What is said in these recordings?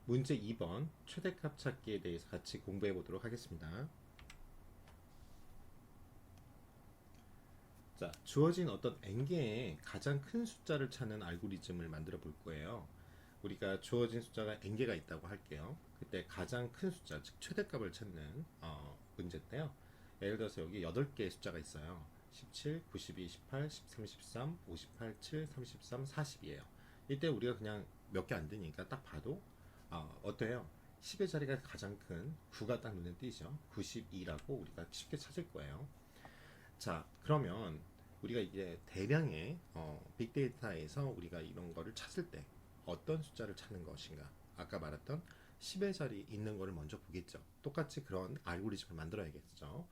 문제 2번 최대값 찾기에 대해서 같이 공부해 보도록 하겠습니다. 자, 주어진 어떤 n개의 가장 큰 숫자를 찾는 알고리즘을 만들어 볼 거예요. 우리가 주어진 숫자가 n개가 있다고 할게요. 그때 가장 큰 숫자, 즉 최대값을 찾는 문제인데요. 예를 들어서 여기 8개의 숫자가 있어요. 17, 92, 18, 13, 13, 58, 7, 33, 40이에요. 이때 우리가 그냥 몇 개 안 되니까 딱 봐도 어때요? 10의 자리가 가장 큰 9가 딱 눈에 띄죠. 92라고 우리가 쉽게 찾을 거예요. 자, 그러면 우리가 이제 대량의 빅데이터에서 우리가 이런 거를 찾을 때 어떤 숫자를 찾는 것인가? 아까 말했던 10의 자리 있는 거를 먼저 보겠죠. 똑같이 그런 알고리즘을 만들어야겠죠.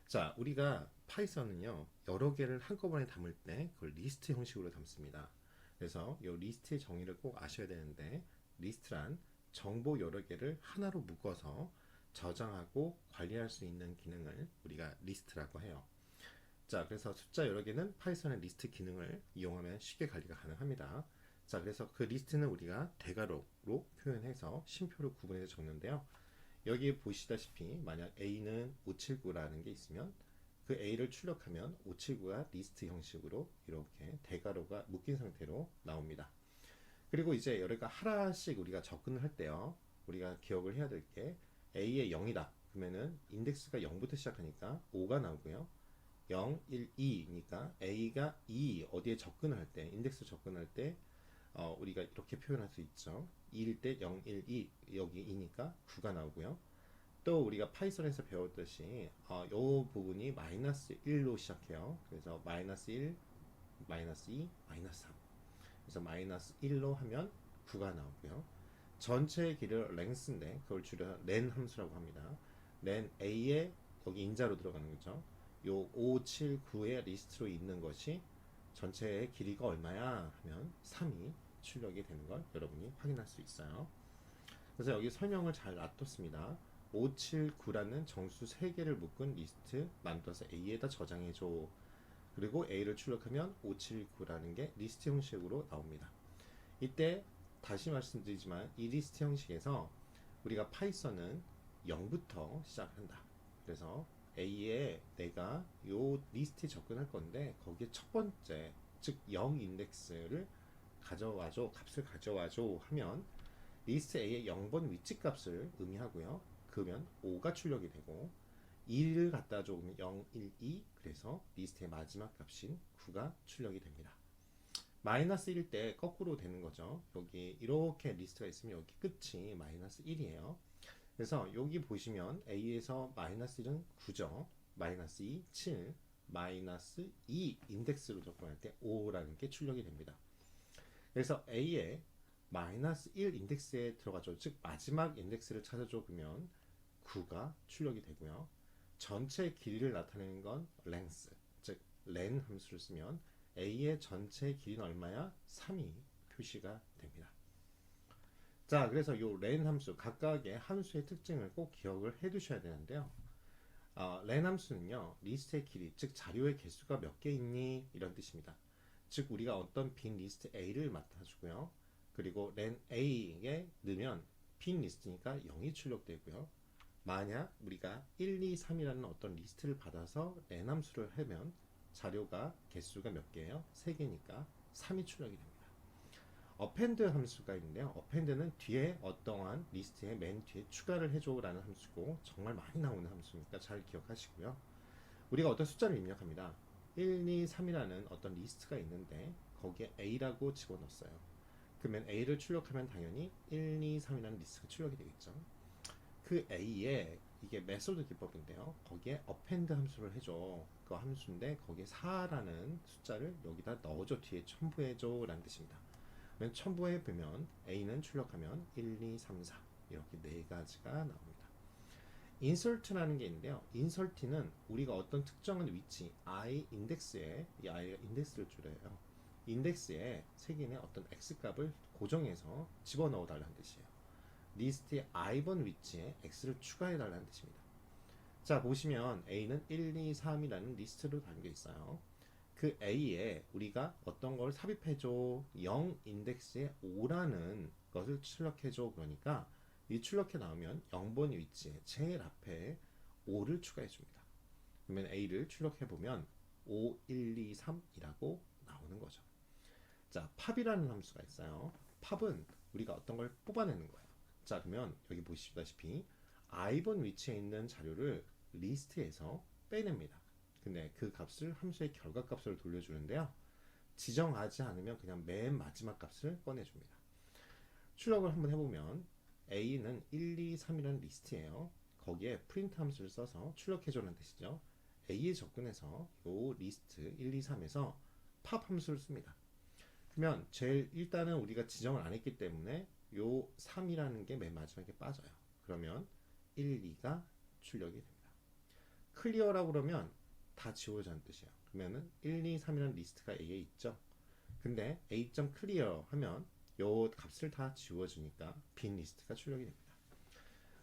자, 우리가 파이썬은요, 여러 개를 한꺼번에 담을 때 그걸 리스트 형식으로 담습니다. 그래서 이 리스트의 정의를 꼭 아셔야 되는데, 리스트란 정보 여러 개를 하나로 묶어서 저장하고 관리할 수 있는 기능을 우리가 리스트라고 해요. 자, 그래서 숫자 여러 개는 파이썬의 리스트 기능을 이용하면 쉽게 관리가 가능합니다. 자, 그래서 그 리스트는 우리가 대괄호로 표현해서 심표로 구분해서 적는데요. 여기 보시다시피 만약 A는 579라는 게 있으면 그 A를 출력하면 579가 리스트 형식으로 이렇게 대괄호가 묶인 상태로 나옵니다. 그리고 이제 여기가 하나씩 우리가 접근을 할 때요. 우리가 기억을 해야 될 게 A의 0이다. 그러면은 인덱스가 0부터 시작하니까 5가 나오고요. 0, 1, 2니까 A가 2 어디에 접근을 할 때, 인덱스 접근할 때 우리가 이렇게 표현할 수 있죠. 2일 때 0, 1, 2 여기 2니까 9가 나오고요. 또 우리가 파이썬에서 배웠듯이 이 부분이 마이너스 1로 시작해요. 그래서 마이너스 1, 마이너스 2, 마이너스 3. 그래서 마이너스 1로 하면 9가 나오고요. 전체의 길을 랭스인데 그걸 줄여 len 함수라고 합니다. len a에 여기 인자로 들어가는 거죠. 요 5, 7, 9의 리스트로 있는 것이 전체의 길이가 얼마야 하면 3이 출력이 되는 걸 여러분이 확인할 수 있어요. 그래서 여기 설명을 잘 놔뒀습니다. 5, 7, 9라는 정수 3개를 묶은 리스트 만들어서 A에다 저장해줘. 그리고 A를 출력하면 5, 7, 9라는 게 리스트 형식으로 나옵니다. 이때 다시 말씀드리지만 이 리스트 형식에서 우리가 파이썬은 0부터 시작한다. 그래서 A에 내가 요 리스트에 접근할 건데 거기에 첫 번째 즉 0 인덱스를 가져와줘, 값을 가져와줘 하면 리스트 A의 0번 위치 값을 의미하고요. 그러면 5가 출력이 되고 2를 갖다 줘면 0, 1, 2 그래서 리스트의 마지막 값인 9가 출력이 됩니다. 마이너스 1일 때 거꾸로 되는 거죠. 여기 이렇게 리스트가 있으면 여기 끝이 마이너스 1이에요. 그래서 여기 보시면 A에서 마이너스 1은 9죠. 마이너스 2, 7, 마이너스 2 인덱스로 접근할 때 5라는 게 출력이 됩니다. 그래서 A에 마이너스 1 인덱스에 들어가죠. 즉 마지막 인덱스를 찾아줘 보면 9가 출력이 되고요. 전체 길이를 나타내는 건 length, 즉 len 함수를 쓰면 A의 전체 길이는 얼마야? 3이 표시가 됩니다. 자, 그래서 요 len 함수, 각각의 함수의 특징을 꼭 기억을 해 두셔야 되는데요. len 함수는요, 리스트의 길이, 즉 자료의 개수가 몇 개 있니? 이런 뜻입니다. 즉 우리가 어떤 빈 리스트 A를 맡아주고요. 그리고 len A에 넣으면 빈 리스트니까 0이 출력되고요. 만약 우리가 1, 2, 3이라는 어떤 리스트를 받아서 len 함수를 하면 자료가 개수가 몇 개예요? 3개니까 3이 출력이 됩니다. append 함수가 있는데요. append는 뒤에 어떠한 리스트의 맨 뒤에 추가를 해줘라는 함수고 정말 많이 나오는 함수니까 잘 기억하시고요. 우리가 어떤 숫자를 입력합니다. 1, 2, 3이라는 어떤 리스트가 있는데 거기에 A라고 집어넣었어요. 그러면 A를 출력하면 당연히 1, 2, 3이라는 리스트가 출력이 되겠죠. 그 A에 이게 메소드 기법인데요. 거기에 append 함수를 해줘. 그 함수인데 거기에 4라는 숫자를 여기다 넣어줘. 뒤에 첨부해줘 라는 뜻입니다. 첨부해 보면 A는 출력하면 1, 2, 3, 4 이렇게 네 가지가 나옵니다. insert라는 게 있는데요. insert는 우리가 어떤 특정한 위치 i 인덱스에 이 i가 인덱스를 줄여요. 인덱스에 색인의 어떤 x 값을 고정해서 집어넣어 달라는 뜻이에요. 리스트의 i번 위치에 x를 추가해 달라는 뜻입니다. 자, 보시면 a는 1, 2, 3이라는 리스트로 담겨 있어요. 그 A에 우리가 어떤 걸 삽입해줘 0 인덱스에 5라는 것을 출력해줘. 그러니까 이 출력해 나오면 0번 위치에 제일 앞에 5를 추가해 줍니다. 그러면 A를 출력해 보면 5, 1, 2, 3이라고 나오는 거죠. 자, 팝이라는 함수가 있어요. 팝은 우리가 어떤 걸 뽑아내는 거예요. 자, 그러면 여기 보시다시피 i번 위치에 있는 자료를 리스트에서 빼냅니다. 근데 그 값을 함수의 결과값으로 돌려주는데요. 지정하지 않으면 그냥 맨 마지막 값을 꺼내줍니다. 출력을 한번 해보면 A는 1, 2, 3이라는 리스트예요. 거기에 프린트 함수를 써서 출력해줘라는 뜻이죠. A에 접근해서 요 리스트 1, 2, 3에서 팝 함수를 씁니다. 그러면 제일 일단은 우리가 지정을 안 했기 때문에 요 3이라는 게 맨 마지막에 빠져요. 그러면 1, 2가 출력이 됩니다. 클리어라고 그러면 다 지워자는 뜻이에요. 그러면은 1, 2, 3이라는 리스트가 A에 있죠. 근데 A.clear 하면 요 값을 다 지워주니까 빈 리스트가 출력이 됩니다.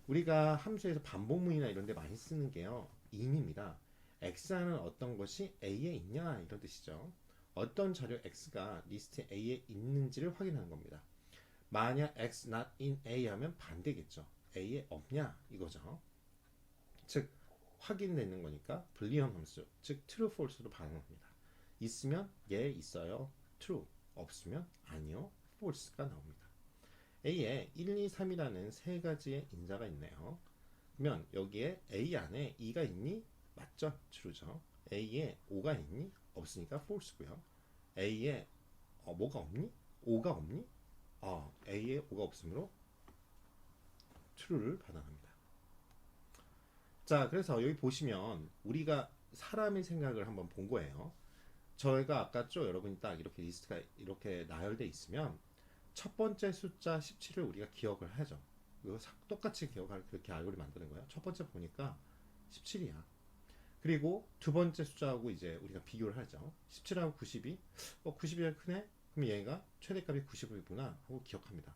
우리가 함수에서 반복문이나 이런 데 많이 쓰는 게요. in입니다. x하는 어떤 것이 A에 있냐 이런 뜻이죠. 어떤 자료 x가 리스트 A에 있는지를 확인하는 겁니다. 만약 x not in A 하면 반대겠죠. A에 없냐 이거죠. 즉 확인되는 거니까 불리한 함수, 즉 true, false로 반응합니다. 있으면 예 있어요, true. 없으면 아니요, false가 나옵니다. A에 1, 2, 3이라는 세 가지의 인자가 있네요. 그러면 여기에 A 안에 2가 있니? 맞죠? true죠. A에 5가 있니? 없으니까 false고요. A에 뭐가 없니? 5가 없니? A에 5가 없으므로 true를 반응합니다. 자, 그래서 여기 보시면 우리가 사람의 생각을 한번 본 거예요. 저희가 아까 쭉 여러분이 딱 이렇게 리스트가 이렇게 나열돼 있으면 첫 번째 숫자 17을 우리가 기억을 하죠. 이거 똑같이 기억할 그렇게 알고리즘 만드는 거예요. 첫 번째 보니까 17이야. 그리고 두 번째 숫자하고 이제 우리가 비교를 하죠. 17하고 92. 92가 크네? 그럼 얘가 최대값이 90이구나 하고 기억합니다.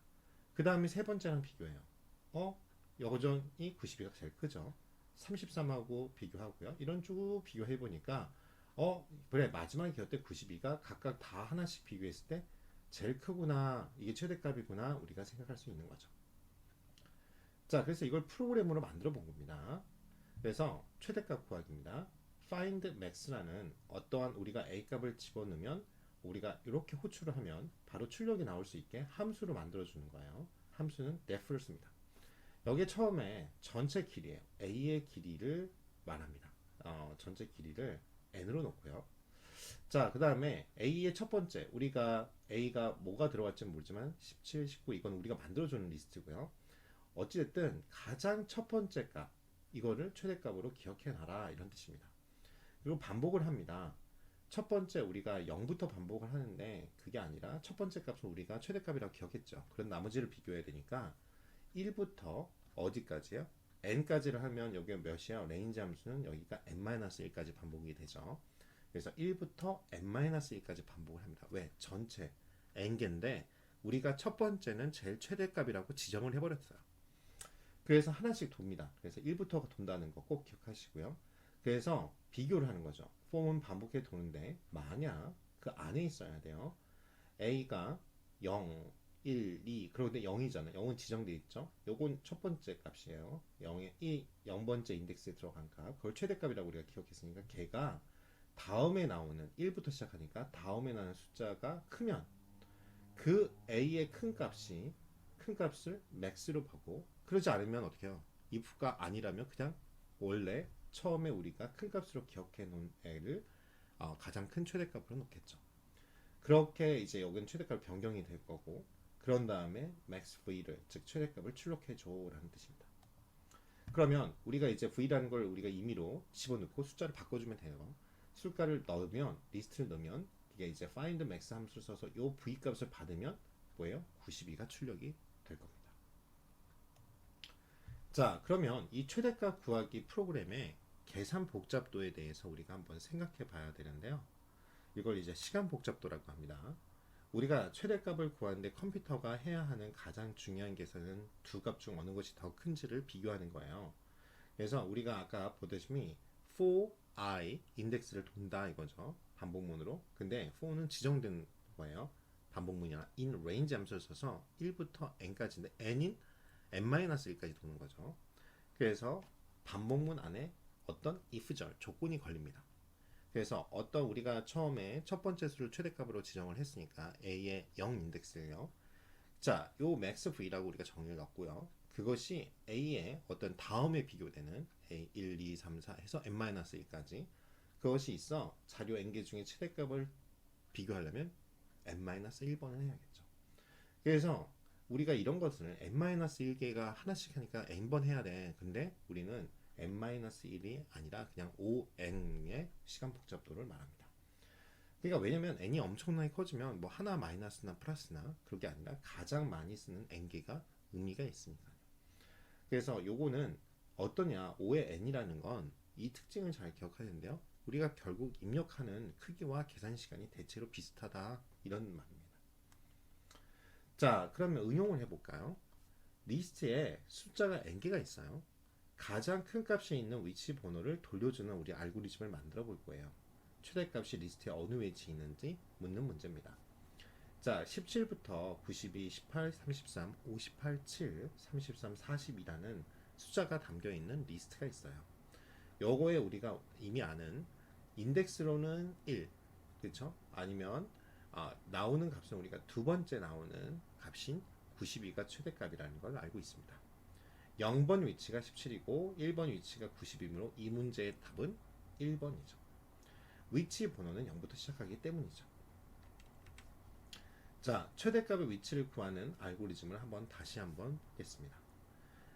그 다음에 세 번째랑 비교해요. 여전히 92가 제일 크죠. 33하고 비교하고요. 이런 쭉 비교해 보니까 그래 마지막에 기억때 92가 각각 다 하나씩 비교했을 때 제일 크구나, 이게 최대값이구나 우리가 생각할 수 있는 거죠. 자, 그래서 이걸 프로그램으로 만들어 본 겁니다. 그래서 최대값 구하기입니다. find max라는 어떠한 우리가 a 값을 집어넣으면 우리가 이렇게 호출을 하면 바로 출력이 나올 수 있게 함수로 만들어 주는 거예요. 함수는 def를 씁니다. 여기에 처음에 전체 길이에요. a의 길이를 말합니다. 전체 길이를 n으로 놓고요. 자, 그 다음에 A의 첫 번째, 우리가 A가 뭐가 들어갈지 모르지만 17, 19 이건 우리가 만들어주는 리스트고요. 어찌됐든 가장 첫 번째 값, 이거를 최대값으로 기억해놔라 이런 뜻입니다. 그리고 반복을 합니다. 첫 번째 우리가 0부터 반복을 하는데 그게 아니라 첫 번째 값을 우리가 최대값이라고 기억했죠. 그럼 나머지를 비교해야 되니까 1부터 어디까지요? n까지를 하면 여기가 몇이야? 레인지 함수는 여기가 n-1까지 반복이 되죠. 그래서 1부터 n-1까지 반복을 합니다. 왜? 전체 n개인데 우리가 첫 번째는 제일 최대값이라고 지정을 해버렸어요. 그래서 하나씩 돕니다. 그래서 1부터가 돈다는 거 꼭 기억하시고요. 그래서 비교를 하는 거죠. 폼은 반복해 도는데 만약 그 안에 있어야 돼요. a가 0, 1, 2 그런데 0이잖아요. 0은 지정되어 있죠. 요건 첫 번째 값이에요. 0번째 인덱스에 들어간 값. 그걸 최대값이라고 우리가 기억했으니까 걔가 다음에 나오는 1부터 시작하니까 다음에 나오는 숫자가 크면 그 a의 큰 값을 max로 보고, 그러지 않으면 어떻게 해요? if가 아니라면 그냥 원래 처음에 우리가 큰 값으로 기억해 놓은 애를 가장 큰 최대값으로 놓겠죠. 그렇게 이제 여기는 최대값 변경이 될 거고, 그런 다음에 max v를 즉 최대값을 출력해 줘라는 뜻입니다. 그러면 우리가 이제 v라는 걸 우리가 임의로 집어넣고 숫자를 바꿔주면 돼요. 숫자를 넣으면, 리스트를 넣으면 이게 이제 find max 함수를 써서 요 v 값을 받으면 뭐예요? 92가 출력이 될 겁니다. 자, 그러면 이 최대값 구하기 프로그램의 계산 복잡도에 대해서 우리가 한번 생각해 봐야 되는데요. 이걸 이제 시간 복잡도라고 합니다. 우리가 최대값을 구하는데 컴퓨터가 해야 하는 가장 중요한 계산은 두 값 중 어느 것이 더 큰지를 비교하는 거예요. 그래서 우리가 아까 보다시피 for I 인덱스를 돈다 이거죠. 반복문으로. 근데 for는 지정된 거예요. 반복문이나 in range 함수를 써서 1부터 n까지인데 n인 n-1까지 도는 거죠. 그래서 반복문 안에 어떤 if절 조건이 걸립니다. 그래서 어떤 우리가 처음에 첫 번째 수를 최대값으로 지정을 했으니까 a의 0 인덱스예요. 자, 요 max v라고 우리가 정의를 넣었고요. 그것이 a의 어떤 다음에 비교되는 a 1, 2, 3, 4 해서 n-1까지 그것이 있어 자료 n개 중에 최대값을 비교하려면 n-1번을 해야겠죠. 그래서 우리가 이런 것을 n-1개가 하나씩 하니까 n번 해야 돼. 근데 우리는 n-1이 아니라 그냥 on의 시간 복잡도를 말합니다. 그러니까 왜냐면 n이 엄청나게 커지면 뭐 하나 마이너스나 플러스나 그게 아니라 가장 많이 쓰는 n개가 의미가 있으니까요. 그래서 요거는 어떠냐 5의 n이라는 건 이 특징을 잘 기억해야 되는데요. 우리가 결국 입력하는 크기와 계산 시간이 대체로 비슷하다 이런 말입니다. 자, 그러면 응용을 해볼까요? 리스트에 숫자가 n개가 있어요. 가장 큰 값이 있는 위치 번호를 돌려주는 우리 알고리즘을 만들어 볼 거예요. 최대값이 리스트에 어느 위치에 있는지 묻는 문제입니다. 자, 17부터 92, 18, 33, 58, 7, 33, 40이라는 숫자가 담겨 있는 리스트가 있어요. 요거에 우리가 이미 아는 인덱스로는 1, 그렇죠? 아니면 나오는 값은 우리가 두 번째 나오는 값인 92가 최대값이라는 걸 알고 있습니다. 0번 위치가 17이고 1번 위치가 90이므로 이 문제의 답은 1번이죠. 위치 번호는 0부터 시작하기 때문이죠. 자, 최대값의 위치를 구하는 알고리즘을 다시 한번 보겠습니다.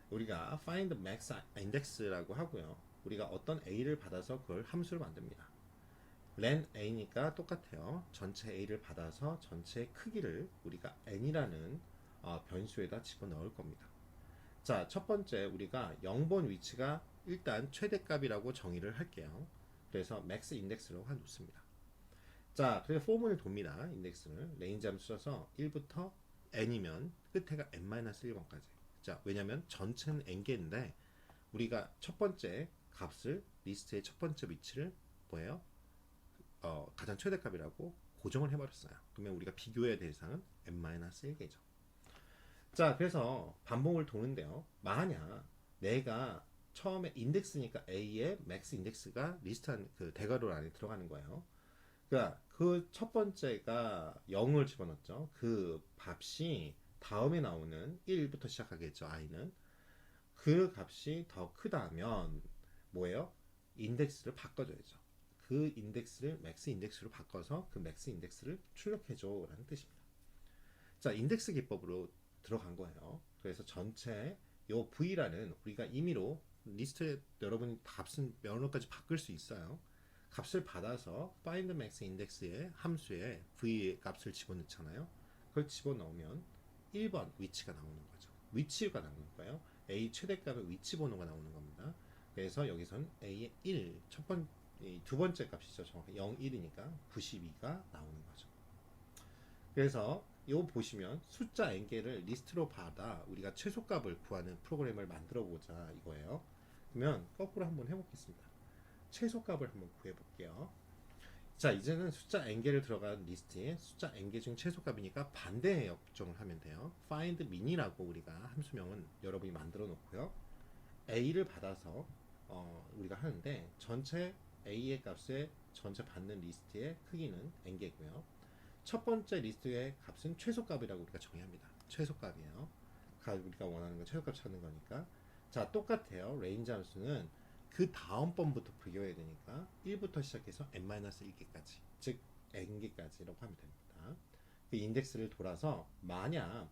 우리가 find max index라고 하고요. 우리가 어떤 a를 받아서 그걸 함수를 만듭니다. len a니까 똑같아요. 전체 a를 받아서 전체 크기를 우리가 n이라는 변수에다 집어넣을 겁니다. 자, 첫 번째 우리가 0번 위치가 일단 최대값이라고 정의를 할게요. 그래서 max index로 놓습니다. 자, 그래서 포문을 돕니다. 인덱스를 레인지 함수 써서 1부터 n이면 끝에가 n-1번까지. 자, 왜냐면 전체는 n개인데 우리가 첫 번째 값을 리스트의 첫 번째 위치를 뭐예요? 가장 최대값이라고 고정을 해버렸어요. 그러면 우리가 비교해야 될 대상은 n-1개죠. 자, 그래서 반복을 도는데요. 만약 내가 처음에 인덱스니까 A의 맥스 인덱스가 리스트 그 대괄호 안에 들어가는 거예요. 그러니까 그 첫 번째가 0을 집어넣었죠. 그 값이 다음에 나오는 1부터 시작하겠죠. i는 그 값이 더 크다면 뭐예요? 인덱스를 바꿔줘야죠. 그 인덱스를 맥스 인덱스로 바꿔서 그 맥스 인덱스를 출력해줘 라는 뜻입니다. 자, 인덱스 기법으로 들어간 거예요. 그래서 전체 요 v라는 우리가 임의로 리스트에 여러분이 값은 몇몇까지 바꿀 수 있어요. 값을 받아서 find max index의 함수에 v 값을 집어넣잖아요. 그걸 집어넣으면 1번 위치가 나오는 거죠. 위치가 나오는 거예요. a 최대값의 위치 번호가 나오는 겁니다. 그래서 여기선 a의 1, 두 번째 값이죠. 정확히 0, 1이니까 92가 나오는 거죠. 그래서 요 보시면 숫자 n개를 리스트로 받아 우리가 최소값을 구하는 프로그램을 만들어 보자 이거예요. 그러면 거꾸로 한번 해보겠습니다. 최소값을 한번 구해볼게요. 자, 이제는 숫자 n개를 들어간 리스트에 숫자 n개 중 최소값이니까 반대 역정을 하면 돼요. find min이라고 우리가 함수명은 여러분이 만들어 놓고요. a를 받아서 우리가 하는데 전체 a의 값에 전체 받는 리스트의 크기는 n개고요. 첫 번째 리스트의 값은 최소값이라고 우리가 정의합니다. 최소값이에요. 우리가 원하는 건 최소값 찾는 거니까. 자, 똑같아요. 레인지 함수는 그 다음 번부터 비교해야 되니까 1부터 시작해서 n-1개까지, 즉 n개까지라고 하면 됩니다. 그 인덱스를 돌아서 만약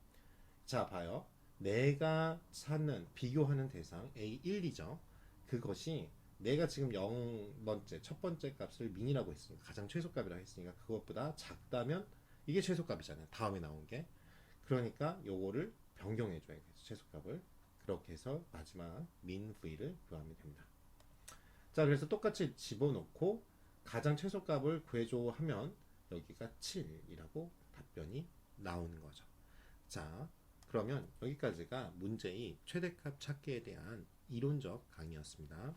자 봐요. 내가 찾는 비교하는 대상 A1이죠. 그것이 내가 지금 0번째 첫 번째 값을 민이라고 했으니까 가장 최소값이라고 했으니까 그것보다 작다면 이게 최소값이잖아요. 다음에 나온 게. 그러니까 요거를 변경해 줘야겠죠. 최소값을. 그렇게 해서 마지막 민 v를 구하면 됩니다. 자, 그래서 똑같이 집어넣고 가장 최소값을 구해줘 하면 여기가 7이라고 답변이 나오는 거죠. 자, 그러면 여기까지가 문제의 최대값 찾기에 대한 이론적 강의였습니다.